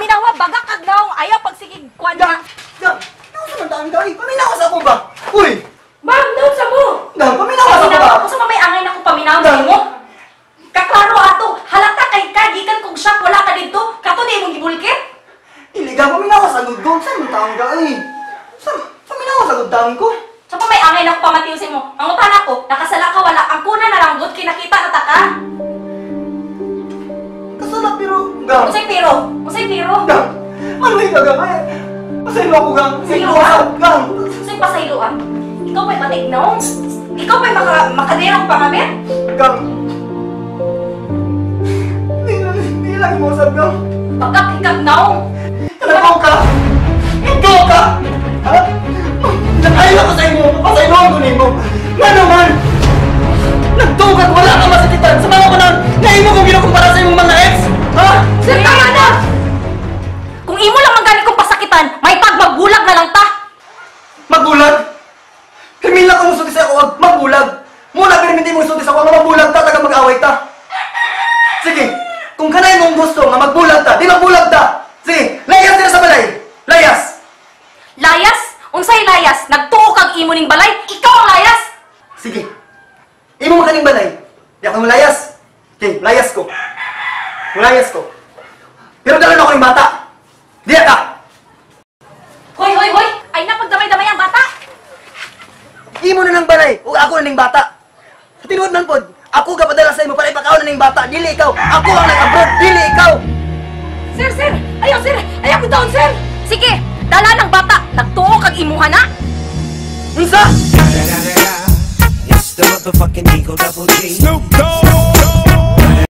paminawa, baga kag naong ayaw pagsigig kwan na. Gang, naon sa mandaan ka? Paminawa sa ako ba? Uy! Ma'am, naon sa mo? Gang, paminawa sa ako ba? Paminawa ko sa mamay angay na kong paminawa sa mo. Kaklaro ato, halata kay kagikan kong shop, wala ka dito. Kato di mong gibulkit. Iligang paminawa sa gudgong. Saan mandaan ka Saan paminawa sa gudang ko? Sa pa may angay na kong pamatiw sa mo. Ang utan ako, nakasala ka wala. Ang kuna na lang good, kinakita na taka. Kasala pero, Gang. Musay piro. Musay piro. Gang, manuhin ka, Gang. Pasaylo ako, Gang. Pasaylo Pasaylo ka? Gang. Musay pasayloan. Ikaw pa'y patignaw. Ikaw pa'y makadera kong pangamit. Gang. Hindi lang mo sa Gang. Bagak ikagnaw. Ikaw ka! Ikaw ka! Ha? Nakaila ko sa imo! Pasaylo ako nimo! Nga naman! Nagtugat! Wala ka masakitan! Sa mga panahon na imo kong ginukumpara sa imong mga ex! Ha? Sir, tama na! Kung imo lang magani kong pasakitan, may pagmabulag na lang ta! Magbulag? Himila ko mo suti sa ako, magbulag! Muna permiti mo suti sa ako, magbulag ta, taga mag-away ta! Sige! Kung kanay mong gusto nga magbulag ta, di magbulag ta! Sige! Layas nila sa balay! Layas! Layas? Unsay layas? Nagtuo kag imo ning balay? Ikaw ang layas! Sige! Imo makaning balay! Di ako layas! Okay, layas ko! Layas ko! Pero dalan ako ng bata! Diya ka! Hoy, hoy, hoy! Ay napagdamay-damay ang bata! Imo na ng balay! O ako na ng bata! Sa tinuod man pod, ako kapadala sa imo para ipakaon na ng bata! Dili ikaw! Ako ang nag-abroad! Dili ikaw! Sir, sir! Ayaw, sir! Ayaw ko doon, sir! Sige! Dala ng bata! Nagtuo kag imuha na! Unsa? It's the motherfucking Eagle Double G. Snoop Dogg.